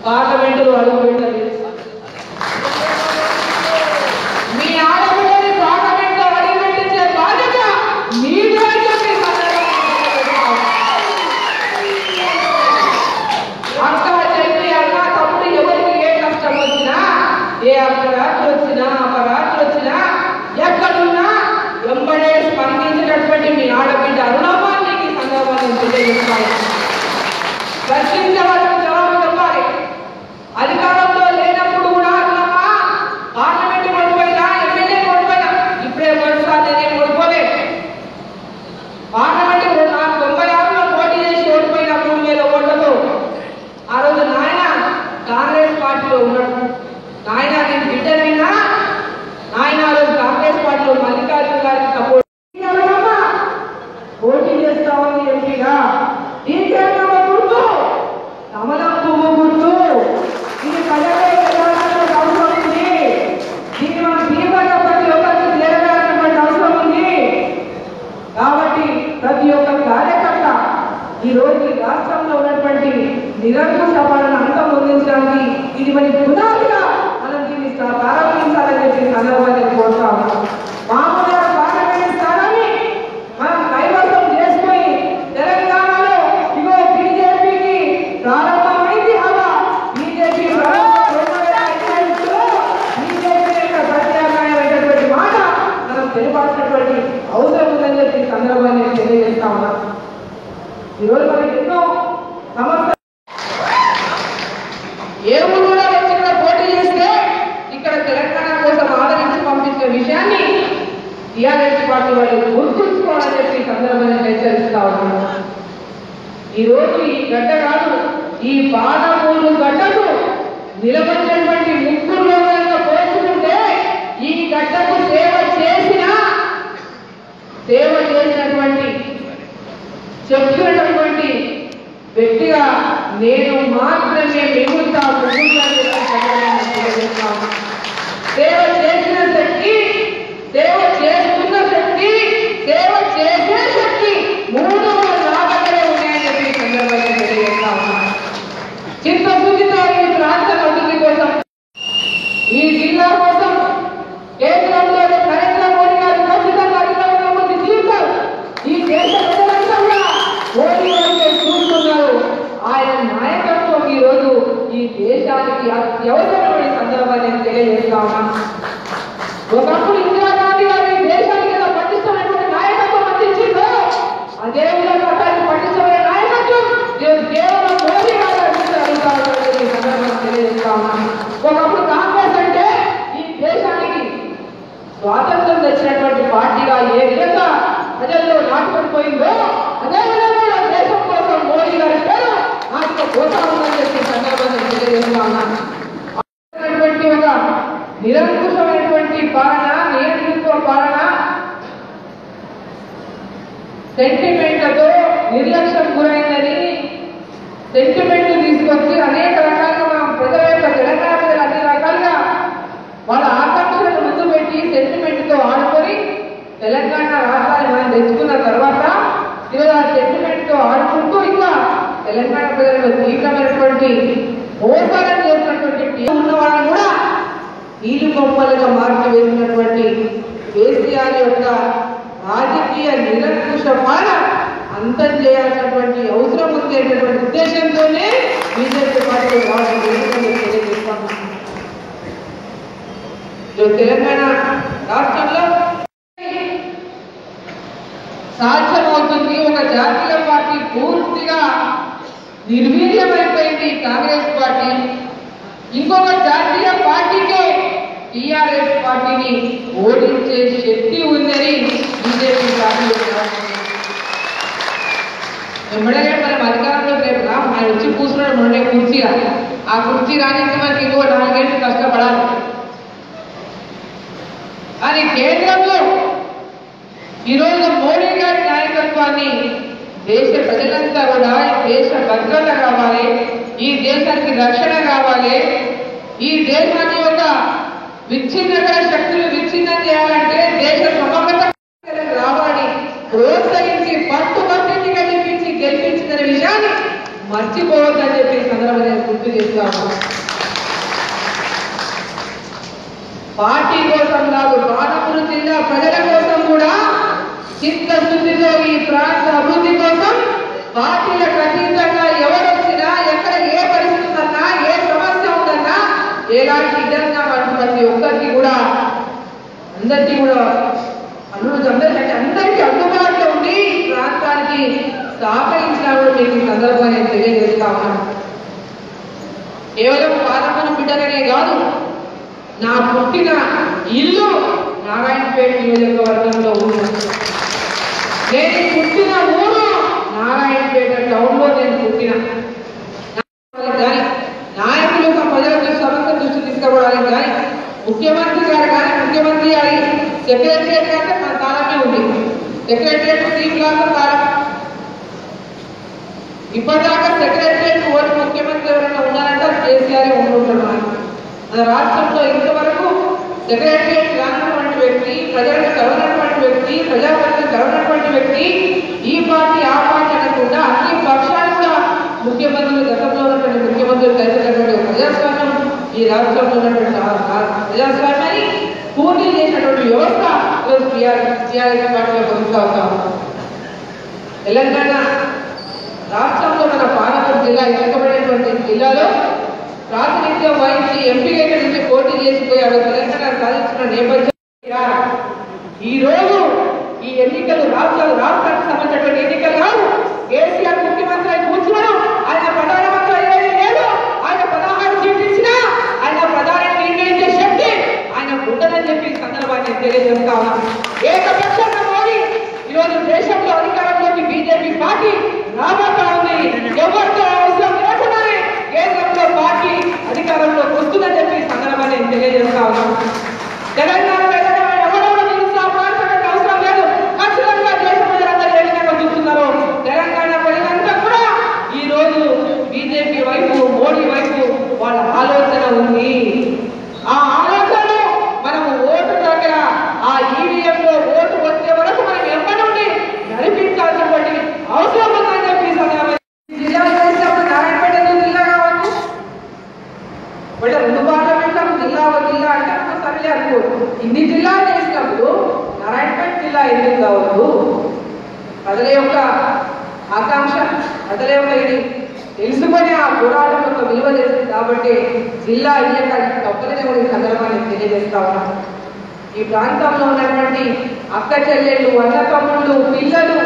పార్లమెంటులో అడుగు పెట్టండి. మీ ఆడబిడ్డని పార్లమెంట్లో అడుగు పెట్టించే బాధ్యత మీదే అని చెప్పి అక్క చెల్లి అన్న తమ్ముడు ఎవరికి ఏ కష్టం వచ్చినా, ఏ అపరాధులు వచ్చినా అపరాధులు వచ్చినా ఎక్కడున్నా వెంబడే స్పందించినటువంటి మీ ఆడబిడ్డ అరుణమ్మాన్ని ఈ సందర్భాన్ని తెలియజేస్తాను. ప్రశ్నించవలసిన జవాబు చెప్పాలి. అధికారంలో లేనప్పుడు కూడా అరుణమ్మ పార్లమెంట్ ఓడిపోయినా, ఎమ్మెల్యే ఓడిపోయినా, ఇప్పుడే ఓడిపోతా నేనేం ఓడిపోలే. పార్లమెంట్ 96లో పోటీ చేసి ఓడిపోయిన 3000 ఓట్లతో ఆ రోజు నాయన కాంగ్రెస్ పార్టీలో ఉన్నాడు. నాయన నేను బిడ్డనైనా నాయన ఆ రోజు కాంగ్రెస్ పార్టీలో మల్లికార్జున గారికి సపోర్ట్ పోటీ చేస్తామని ఎంపీగా దీనికన్నా గుర్తు కమలం పువ్వు గుర్తు. ఇది ప్రజలే అవసరం ఉంది. దీన్ని మనం తీవ్రంగా ప్రతి ఒక్కరికి చేరవేయాల్సినటువంటి అవసరం ఉంది. కాబట్టి ప్రతి ఒక్క కార్యకర్త ఈ రోజు ఈ రాష్ట్రంలో ఉన్నటువంటి నిరంకుశ పాలన అంతం పొందించడానికి ఇది మరి పునాదిగా మనం దీన్ని ప్రారంభించాలని చెప్పి సందర్భాన్ని కోరుతా ఉన్నాం. మామూలుగా పార్లమెంట్ స్థానాన్ని మనం కైవసం చేసుకుని తెలంగాణలో ఇగో బీజేపీకి ప్రారంభమైంది. అలా బీజేపీ ప్రత్యామ్నాయమైనటువంటి మాట మనం తెలిపాల్సినటువంటి అవసరం ఉందని చెప్పి సందర్భాన్ని తెలియజేస్తా ఉన్నాం. ఈరోజు మనకి ఎన్నో సమస్యలు ఏ ఊళ్ళో వచ్చి ఇక్కడ పోటీ చేస్తే ఇక్కడ తెలంగాణ కోసం ఆదరించి పంపించిన విషయాన్ని టీఆర్ఎస్ పార్టీ వాళ్ళు గుర్తుంచుకోవాలని చెప్పి సందర్భంగా హెచ్చరిస్తా ఉన్నాను. ఈరోజు ఈ గడ్డ కాదు, ఈ పాదమూలు గడ్డకు నిలబడినటువంటి ముగ్గురులో పోల్చుకుంటే ఈ గడ్డకు సేవ చేసినటువంటి చెప్పినటువంటి వ్యక్తిగా నేను మాత్రమే మిగులుతా. సేవ చేసిన శక్తి, సేవ చేస్తున్న శక్తి, సేవ చేసే శక్తి 3 నా దగ్గరే ఉన్నాయని చెప్పి సందర్భంగా తెలియజేస్తా ఉన్నాను. చిత్తశుద్ధితో ఈ ప్రాంత అభివృద్ధి కోసం, ఈ జిల్లా కోసం కేంద్రంలో నరేంద్ర మోడీ గారు ఖచ్చితంగా అధికారంలో ముందు తీర్చారు. ఈ దేశ ప్రజలంతా కూడా మోడీ గారిని చూస్తున్నారు. ఆయన నాయకత్వం ఈ రోజు ఈ దేశానికి అత్యవసరమైన సందర్భాన్ని తెలియజేస్తా ఉన్నాను. ఒకప్పుడు ఇందిరాగాంధీ గారు ఈ దేశానికి ఏదో పటిష్టమైనటువంటి నాయకత్వం అందించిందో అదే విధంగా దాన్ని పటిష్టమైన నాయకత్వం కేవలం మోడీ గారు అందించాలని ఈ సందర్భాన్ని తెలియజేస్తా ఉన్నాను. ఒకప్పుడు కాంగ్రెస్ అంటే ఈ దేశానికి స్వాతంత్రం తెచ్చినటువంటి పార్టీగా ఏ విధంగా ప్రజల్లో నాటుకొని పోయిందో అదే విధంగా దేశం కోసం మోడీ గారి పేరు నాటుకు పోతా ఉందని చెప్పి సందర్భంగా తెలియజేస్తా ఉన్నాను. ఒక నిరంకుశమైనటువంటి పాలన, నియంత్రిత పాలన, సెంటిమెంట్లతో నిర్లక్ష్యం గురైందని సెంటిమెంట్ తీసుకొచ్చి అనేక రకాలుగా మనం ప్రజల యొక్క తెలంగాణ ప్రజలు అన్ని రకాలుగా వాళ్ళ ఆకాంక్షలను ముందు పెట్టి సెంటిమెంట్తో ఆడుకొని తెలంగాణ రాష్ట్రాన్ని మనం తెచ్చుకున్న తర్వాత ఈరోజు ఆ సెంటిమెంట్తో ఆడుకుంటూ ఇంకా తెలంగాణ ప్రజలకు తీవ్రమైనటువంటి మోసాలను చేసినటువంటి ఉన్న వాళ్ళని కూడా నీళ్ళు బొమ్మలుగా మార్చి వేసినటువంటి కేసీఆర్ యొక్క రాజకీయ నిరంకుశ పాలన అంతం చేయాల్సినటువంటి అవసరం ఉంది అనేటువంటి ఉద్దేశంతోనే బీజేపీ పార్టీ తెలియజేస్తాను. తెలంగాణ రాష్ట్రంలో సాధ్యమవుతుంది. ఒక జాతీయ పార్టీ పూర్తిగా నిర్వీర్యమైపోయింది కాంగ్రెస్ పార్టీ. ఇంకొక జాతీయ పార్టీకే టీఆర్ఎస్ పార్టీని ఓడించే శక్తి ఉందని బీజేపీ పార్టీ వెంబడగా మనం అధికారంలో రేపు ఆయన వచ్చి కూర్చున్నాడు మొన్నే కుర్చీగా. ఆ కుర్చీ రానికి మనకి ఇంకో 4 ఏళ్ళు కష్టపడాలి. కానీ కేంద్రంలో ఈరోజు మోడీ గారి నాయకత్వాన్ని దేశ ప్రజలంతా కూడా దేశ భద్రత కావాలి, ఈ దేశానికి రక్షణ కావాలి, ఈ దేశాన్ని ఒక విచ్ఛిన్నకర శక్తులు విచ్ఛిన్నం చేయాలంటే దేశ సమగ్రత రావాలి, ప్రోత్సహించి పట్టుబట్టి గెలిపించిన విషయాన్ని మర్చిపోవద్దని చెప్పి సందర్భంగా గుర్తు తెలియజేస్తాము. పార్టీ కోసం కాదు, పాలమూరు జిల్లా ప్రజల కోసం కూడా చిత్తశుద్ధితో ఈ ప్రాంత అభివృద్ధి కోసం పార్టీలకు అతీతంగా ఎవరొచ్చినా, ఎక్కడ ఏ పరిస్థితి ఉందన్నా, ఏ సమస్య ఉందన్నా, ఎలాంటి విధంగా ప్రతి ఒక్కరికి కూడా అందరికీ కూడా అందరికీ అందుబాటులో ఉండి ఈ ప్రాంతానికి సహకరించినా కూడా మీకు ఈ సందర్భంగా నేను తెలియజేస్తా ఉన్నాను. కేవలం పాలమూరు బిడ్డలనే కాదు, నా పుట్టిన ఇల్లు నారాయణపేట నియోజకవర్గంలో ఉంది. నేను పుట్టిన ఊరు నారాయణపేట టౌన్ లో నేను పుట్టిన. నాయకులు ప్రజలకు సమస్య దృష్టి తీసుకోవడానికి కానీ, ముఖ్యమంత్రి గారు కానీ, ముఖ్యమంత్రి గారి సెక్రటరియట్ కంటే మన తాళమే ఉంది. సెక్రటరియట్ సీట్ లాగా తాళం. ఇప్పటిదాకా సెక్రటరియట్ ఓటు ముఖ్యమంత్రి ఎవరైనా ఉన్నారంటే కేసీఆర్ ఉంటున్నారు. మన రాష్ట్రంలో ఇంతవరకు సెక్రటరియట్ రానటువంటి వ్యక్తి, ప్రజలకు కలవనటువంటి వ్యక్తి, ప్రజాపతిని కలవనటువంటి వ్యక్తి, ఈ పార్టీ ఆ పార్టీ అనకుండా అన్ని పక్షాలు కూడా ముఖ్యమంత్రులు, గతంలో ఉన్నటువంటి ముఖ్యమంత్రులు కలిసినటువంటి ప్రజాస్వామ్యం, ఈ రాష్ట్రంలో ఉన్నటువంటి ప్రజాస్వామ్యాన్ని పూర్తి చేసినటువంటి వ్యవస్థ టీఆర్ఎస్ పార్టీలో కొనసాగుతా ఉన్నాం. తెలంగాణ రాష్ట్రంలో మన పాలమూరు జిల్లా ఎన్నికబడినటువంటి జిల్లాలో ప్రాతినిధ్యం వహించి ఎంపీగా నుంచి పోటీ చేసిపోయాడు. తెలంగాణ సాధించిన నేపథ్యం ఈ రోజు ఈ ఎన్నికలు రాష్ట్రానికి సంబంధించినటువంటి ఎన్నికలు కాదు. కేసీఆర్ ముఖ్యమంత్రి అయి కూర్చున్నాడు. ఆయన ప్రధానమంత్రి అయ్యేది లేదు. ఆయన 16 సీట్లు ఇచ్చినా ఆయన ప్రధాని నిర్ణయించే శక్తి ఆయన ఉండదని చెప్పి సందర్భాన్ని తెలియజేస్తా ఉన్నాను. ఏకపక్షంగా మోడీ ఈరోజు దేశంలో అధికారంలోకి బీజేపీ పార్టీ రాబోతా ఉంది. ఎవరితో అవసరం లేకుండానే కేంద్రంలో పార్టీ అధికారంలోకి వస్తుందని చెప్పి సందర్భాన్ని తెలియజేస్తా ఉన్నాను. తెలంగాణ ఎవరెవరు నిరుత్సాహపడాల్సిన అవసరం లేదు. ఖచ్చితంగా దేశ ప్రజలందరూ ఏ విధంగా చూస్తున్నారు. తెలంగాణ ప్రజలంతా కూడా ఈ రోజు బీజేపీ వైపు, మోడీ వైపు వాళ్ళ ఆలోచన ఉంది. ఆ ఆలోచన మనము ఓటు దగ్గర ఆ ఈవీఎంలో ఓటు వచ్చే వరకు మనం ఎప్పటి నుండి నడిపించాల్సినటువంటి అవసరం ఉందని చెప్పి జిల్లా చేసినప్పుడు నారాయణపేట జిల్లా కావచ్చు, బట్ 2 పార్లమెంట్లకు జిల్లా అంటే సరిలే అనుకో. ఇన్ని జిల్లాలు చేసినప్పుడు నారాయణపేట జిల్లా ఎందుకు కావద్దు? ప్రజల యొక్క ఆకాంక్ష, ప్రజల యొక్క ఇది తెలుసుకొని ఆ పోరాటం యొక్క విలువ చేసింది కాబట్టి జిల్లా అయ్యాక తప్పదని కూడా ఈ సందర్భాన్ని తెలియజేస్తా ఉన్నాను. ఈ ప్రాంతంలో ఉన్నటువంటి అక్క చెల్లెళ్ళు, అన్న తమ్ముళ్ళు, పిల్లలు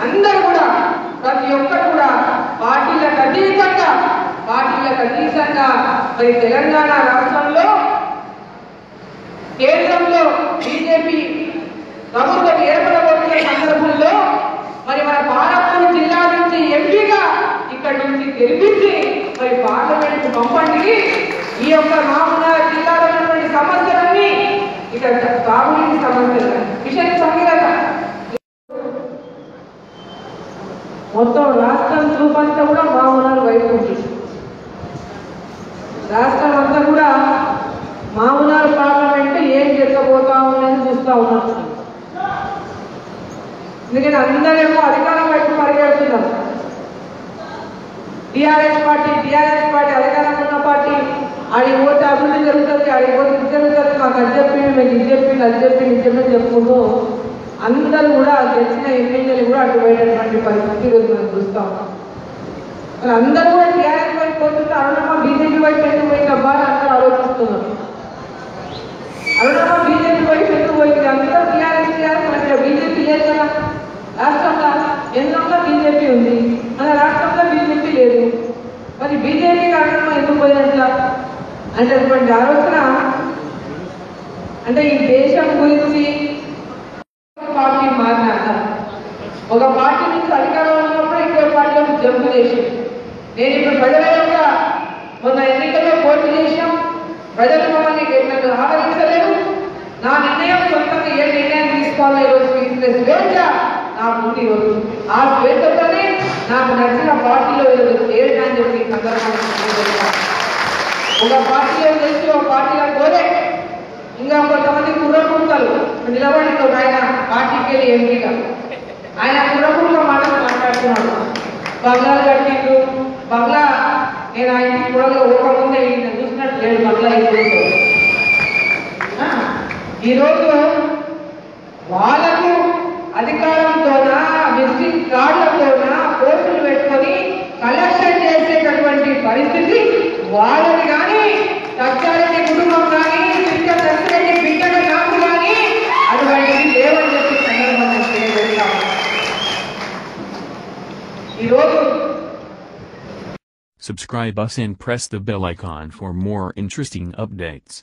అందరూ కూడా ప్రతి ఒక్కరు కూడా పార్టీలకు అతీతంగా మరి తెలంగాణ రాష్ట్రంలో కేంద్రంలో బీజేపీ ప్రభుత్వం ఏర్పడబోతున్న సందర్భంలో మరి మన పాలమూరు జిల్లా నుంచి ఎంపీగా ఇక్కడ నుంచి గెలిపించి మరి పార్లమెంట్ పంపండి. ఈ యొక్క మామూలు జిల్లాలో ఉన్నటువంటి సమస్యలన్నీ ఇక్కడ తాగునీటి సమస్యలు, మిషన్ భగీరథ మొత్తం రాష్ట్రం చూపంతా కూడా మామూలు వైపు ఉంది. రాష్ట్రం అంతా కూడా మామూలు పార్లమెంట్ ఏం జరగబోతా ఉందని చూస్తా ఉన్నాం. ఎందుకంటే అందరేమో అధికారం వైపు పరిగెడుతున్నారు. టీఆర్ఎస్ పార్టీ అధికారం ఉన్న పార్టీ, ఆడికి పోతే అభివృద్ధి జరుగుతుంది, ఆడికి పోతే ఇది జరుగుతుంది, మాకు అది చెప్పింది, మీకు ఇది చెప్పింది, అది చెప్పింది, నిజమే చెప్పుకుంటూ అందరూ కూడా గెలిచిన ఎమ్మెల్యేలు కూడా అటు పోయేటటువంటి పరిస్థితి ఈరోజు మనం చూస్తా ఉన్నాం. మరి అందరూ కూడా టీఆర్ఎస్ వైపు పోతుంటే అరుణమ్మ బీజేపీ వైపు ఎందుకు పోయిందబ్బా అని అందరూ ఆలోచిస్తున్నారు. అరుణమ్మ బీజేపీ వైపు ఎందుకు పోయింది? అందరూ టీఆర్ఎస్ మరి బీజేపీ లేదు కదా. రాష్ట్రంలో కేంద్రంలో బీజేపీ ఉంది, మన రాష్ట్రంలో బీజేపీ లేదు. మరి బీజేపీ అరుణమ్మ ఎందుకు పోయినట్లా అనేటటువంటి ఆలోచన అంటే ఈ దేశం గురించి పార్టీ మారినాక ఒక పార్టీ నుంచి అధికారంలో ఉన్నప్పుడు ఇంకో పార్టీలోకి జంపు చేసి నేను ఇప్పుడు ప్రజల యొక్క మొన్న ఎన్నికల్లో పోటీ చేశాం. ప్రజలు మమ్మల్ని నన్ను ఆదరించలేదు. నా నిర్ణయం సొంతంగా ఏ నిర్ణయం తీసుకోవాలో ఈరోజు తీసుకునే స్వేచ్ఛ నాకు ఉంది. ఈరోజు ఆ స్వేచ్ఛతోనే నాకు నచ్చిన పార్టీలో ఈరోజు చేరని చెప్పి సందర్భంగా ఒక పార్టీలో తెలిసి ఒక పార్టీలో పోలే ఇంకా కొంతమంది కుర్రకుంటలు నిలబడి ఆయన పార్టీకి వెళ్ళి ఎంపీగా ఆయన కుర్రకుంట మాటలు మాట్లాడుతున్నాడు. బంగ్లాలు కట్టిండ్రు, బంగ్లా నేను ఆ ఇంటికి కూడా పోకముందే ఈయన చూసినట్టు 7 గంటల అయిపోయింది. ఈరోజు వాళ్ళకు అధికారంతోనా విజిటింగ్ కార్డులతోనా పోస్టులు పెట్టుకొని కలెక్షన్ చేసేటటువంటి పరిస్థితి వాళ్ళని కానీ సత్యారెడ్డి కుటుంబం కానీ సత్యరెడ్డి బిడ్డలు నాకు కానీ అటువంటిది లేవని చెప్పి సందర్భంగా తెలియజేస్తాము. ఈరోజు Subscribe us and press the bell icon for more interesting updates.